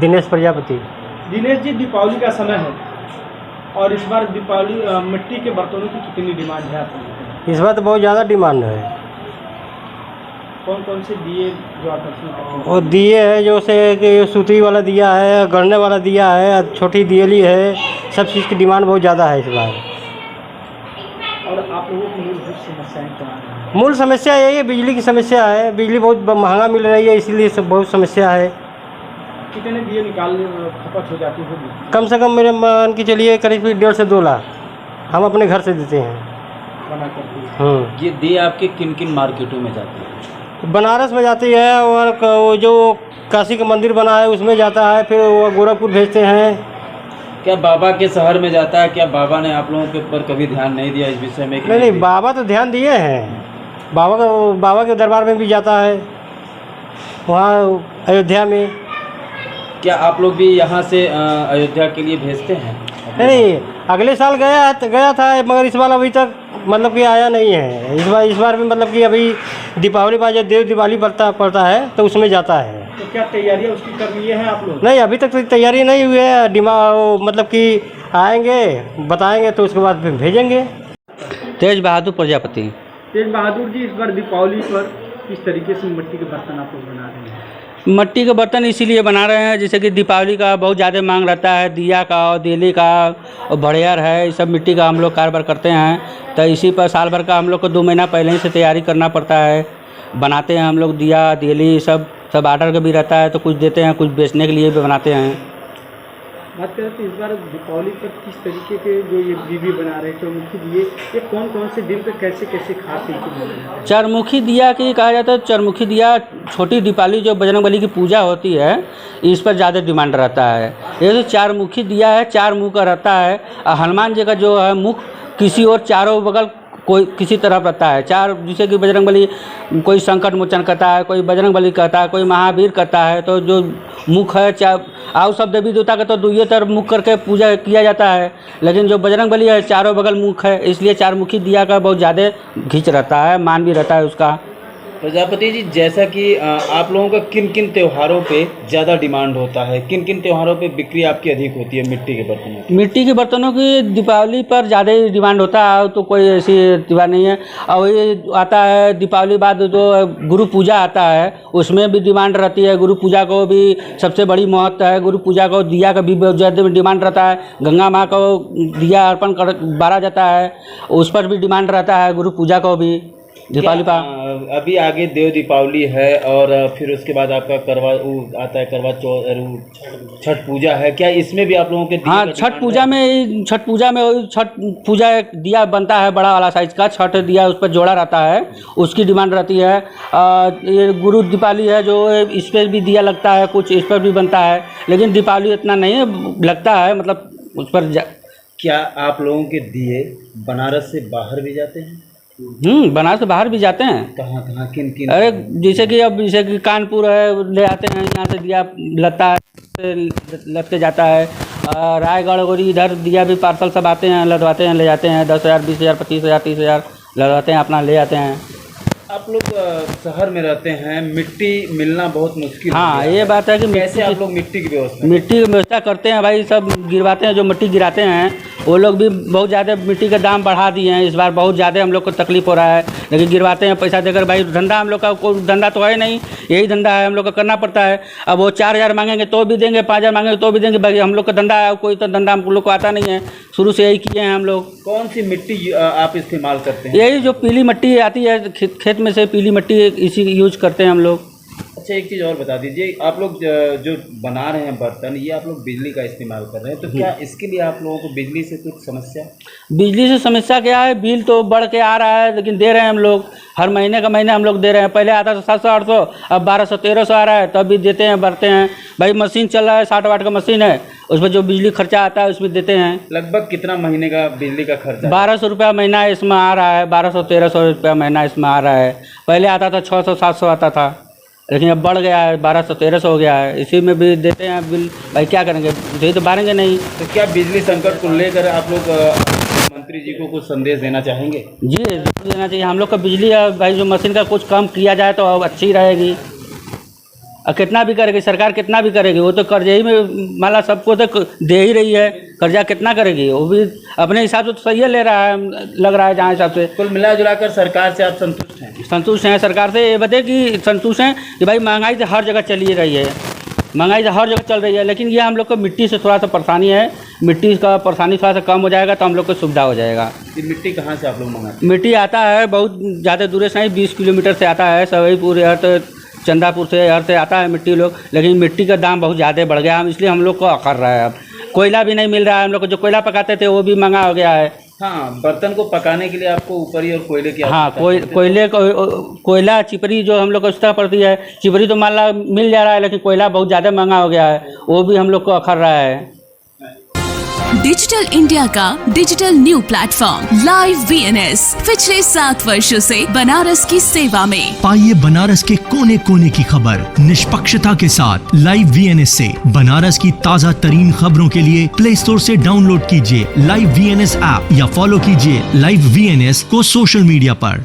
दिनेश प्रजापति। दिनेश जी, दीपावली का समय है और इस बार दीपावली मिट्टी के बर्तनों की कितनी डिमांड है आपको? इस बार तो बहुत ज़्यादा डिमांड है। कौन कौन से दिए जो आकर्षण करते हैं? और दिए है जो से कि सूती वाला दिया है, गढ़ने वाला दिया है, छोटी दियली है, सब चीज़ की डिमांड बहुत ज़्यादा है इस बार। और आप लोगों की मूलभूत समस्याएं क्या हैं? मूल समस्या यही है, बिजली की समस्या है। बिजली बहुत महंगा मिल रही है, इसीलिए सब बहुत समस्या है। कितने दिए निकालने खपत हो जाती होगी? कम से कम मेरे मान की चलिए करीब 1.5 से 2 लाख हम अपने घर से देते हैं बना करके। ये दिए आपके किन किन मार्केटों में जाते हैं? बनारस में जाती है और वो जो काशी का मंदिर बना है उसमें जाता है, फिर वो गोरखपुर भेजते हैं। क्या बाबा के शहर में जाता है? क्या बाबा ने आप लोगों के ऊपर कभी ध्यान नहीं दिया इस विषय में? नहीं, बाबा तो ध्यान दिए हैं। बाबा के दरबार में भी जाता है, वहाँ अयोध्या में। क्या आप लोग भी यहाँ से अयोध्या के लिए भेजते हैं? नहीं, अगले साल गया था, मगर इस बार अभी तक मतलब कि आया नहीं है। इस बार भी मतलब कि अभी दीपावली बाद जब देव दिवाली पड़ता है तो उसमें जाता है। तो क्या तैयारियां उसकी कर लिए हैं आप लोग? नहीं, अभी तक तो तैयारी नहीं हुई है। मतलब कि आएंगे, बताएंगे तो उसके बाद फिर भेजेंगे। तेज बहादुर प्रजापति। तेज बहादुर जी, इस बार दीपावली पर किस तरीके से मिट्टी के बर्तन आप लोग बना रहे हैं? मिट्टी के बर्तन इसीलिए बना रहे हैं जैसे कि दीपावली का बहुत ज़्यादा मांग रहता है, दिया का और दियली का और बड़ियार है, ये सब मिट्टी का हम लोग कारोबार करते हैं। तो इसी पर साल भर का हम लोग को 2 महीना पहले ही से तैयारी करना पड़ता है। बनाते हैं हम लोग दिया दियली सब आर्डर का भी रहता है, तो कुछ देते हैं, कुछ बेचने के लिए भी बनाते हैं। बात करें तो इस बार दीपावली पर किस तरीके के जो ये दीदी बना रहे हैं चौमुखी दिए, ये कौन कौन से दिन पे कैसे कैसे खास तरीके बना रहे हैं? चरमुखी दिया की कहा जाता है। चरमुखी दिया छोटी दीपावली जो बजरंगबली की पूजा होती है, इस पर ज़्यादा डिमांड रहता है। ये जो चारमुखी दिया है, 4 मुँह का रहता है। और हनुमान जी का जो है मुख किसी और चारों बगल कोई किसी तरफ रहता है। 4 जैसे कि बजरंगबली कोई संकट मोचन करता है, कोई बजरंगबली करता है, कोई महावीर करता है। तो जो मुख है और सब देवी देवता का तो 2 तरफ मुख करके पूजा किया जाता है, लेकिन जो बजरंगबली है चारों बगल मुख है, इसलिए 4 मुखी दिया का बहुत ज़्यादा घिंच रहता है, मान भी रहता है उसका। प्रजापति जी, जैसा कि आप लोगों का किन किन त्योहारों पे ज़्यादा डिमांड होता है, किन किन त्योहारों पे बिक्री आपकी अधिक होती है मिट्टी के बर्तनों की? मिट्टी के बर्तनों की दीपावली पर ज़्यादा ही डिमांड होता है, तो कोई ऐसी त्योहार नहीं है। और ये आता है दीपावली बाद जो गुरु पूजा आता है, उसमें भी डिमांड रहती है। गुरु पूजा को भी सबसे बड़ी महत्व है। गुरु पूजा को दिया का भी बहुत ज़्यादा डिमांड रहता है। गंगा माँ को दिया अर्पण बारा जाता है, उस पर भी डिमांड रहता है। गुरु पूजा को भी दीपावली पर अभी आगे देव दीपावली है और फिर उसके बाद आपका आता है करवा चौथ, छठ पूजा है। क्या इसमें भी आप लोगों के? हाँ, छठ पूजा में छठ पूजा एक दिया बनता है बड़ा वाला साइज का, छठ दिया उस पर जोड़ा रहता है, उसकी डिमांड रहती है। ये गुरु दीपावली है जो इस पर भी दिया लगता है, कुछ इस पर भी बनता है, लेकिन दीपावली इतना नहीं है, लगता है मतलब उस पर क्या आप लोगों के दिए बनारस से बाहर भी जाते हैं? बनारस से बाहर भी जाते हैं। कहाँ कहाँ, किन किन? अरे जैसे कि कानपुर है, ले आते हैं यहाँ से दिया लगता है, लग के जाता है। रायगढ़ और इधर दिया भी पार्सल सब आते हैं, लदवाते हैं, ले जाते हैं। 10,000 20,000 25,000 30,000 लदवाते हैं, अपना ले जाते हैं। आप लोग शहर में रहते हैं, मिट्टी मिलना बहुत मुश्किल हाँ, ये बात है कि कैसे आप लोग मिट्टी की व्यवस्था करते हैं भाई, सब गिरवाते हैं। जो मिट्टी गिराते हैं वो लोग भी बहुत ज़्यादा मिट्टी का दाम बढ़ा दिए हैं इस बार, बहुत ज़्यादा हम लोग को तकलीफ हो रहा है, लेकिन गिरवाते हैं पैसा देकर। भाई धंधा हम लोग का कोई धंधा तो है नहीं, यही धंधा है, हम लोग का करना पड़ता है। अब वो 4,000 मांगेंगे तो भी देंगे, 5,000 मांगेंगे तो भी देंगे। भाई हम लोग का धंधा है, कोई तो धंधा हम लोग को आता नहीं है, शुरू से यही किए हैं हम लोग। कौन सी मिट्टी आप इस्तेमाल करते हैं? यही जो पीली मिट्टी आती है खेत में से, पीली मिट्टी इसी यूज करते हैं हम लोग। अच्छा, एक चीज़ और बता दीजिए, आप लोग जो बना रहे हैं बर्तन, ये आप लोग बिजली का इस्तेमाल कर रहे हैं, तो क्या इसके लिए आप लोगों को बिजली से कुछ समस्या? बिजली से समस्या क्या है, बिल तो बढ़ के आ रहा है, लेकिन दे रहे हैं हम लोग, हर महीने का महीने हम लोग दे रहे हैं। पहले आता था 700-800, अब 1200-1300 आ रहा है, तब भी देते हैं, भरते हैं। भाई मशीन चल रहा है, 60 वाट का मशीन है, उसमें जो बिजली खर्चा आता है उसमें देते हैं। लगभग कितना महीने का बिजली का खर्चा? 1200 रुपया महीना इसमें आ रहा है, 1200-1300 रुपया महीना इसमें आ रहा है। पहले आता था 600-700 आता था, लेकिन अब बढ़ गया है, 1200-1300 हो गया है। इसी में भी देते हैं बिल। भाई क्या करेंगे, यही तो बारेंगे नहीं। तो क्या बिजली संकट को लेकर आप लोग मंत्री जी को कुछ संदेश देना चाहेंगे? जी जरूर देना चाहिए। हम लोग का बिजली भाई जो मशीन का कुछ कम किया जाए तो अच्छी रहेगी। कितना भी करेगी सरकार, कितना भी करेगी, वो तो कर्जे ही में माला सबको तो दे ही रही है, कर्जा कितना करेगी, वो भी अपने हिसाब से तो सही ले रहा है, लग रहा है जहाँ हिसाब से। कुल मिला जुलाकर सरकार से आप संतुष्ट हैं? संतुष्ट हैं सरकार से, ये बताए कि संतुष्ट हैं कि भाई महंगाई तो हर जगह चली रही है, महंगाई तो हर जगह चल रही है, लेकिन ये हम लोग को मिट्टी से थोड़ा सा परेशानी है, मिट्टी का परेशानी थोड़ा सा कम हो जाएगा तो हम लोग को सुविधा हो जाएगा। ये मिट्टी कहाँ से आप लोग मंगाते मिट्टी आता है बहुत ज़्यादा दूर से नहीं, 20 किलोमीटर से आता है, सवईपुर यार तो चंदापुर से यार से आता है मिट्टी लोग, लेकिन मिट्टी का दाम बहुत ज़्यादा बढ़ गया, हम इसलिए हम लोग को अखर रहा है। अब कोयला भी नहीं मिल रहा है, हम लोग को जो कोयला पकाते थे वो भी महंगा हो गया है। हाँ, बर्तन को पकाने के लिए आपको ऊपरी और कोयले की हाँ, आवश्यकता कोयला चिपरी जो हम लोग को इस्तेमाल पड़ती है, चिपरी तो मान ला मिल जा रहा है, लेकिन कोयला बहुत ज़्यादा महंगा हो गया है, वो भी हम लोग को अखर रहा है। डिजिटल इंडिया का digital new platform live VNS पिछले 7 वर्षों से बनारस की सेवा में। पाइए बनारस के कोने कोने की खबर निष्पक्षता के साथ। लाइव VNS से बनारस की ताज़ा तरीन खबरों के लिए प्ले स्टोर से डाउनलोड कीजिए लाइव VNS ऐप या फॉलो कीजिए लाइव VNS को सोशल मीडिया पर।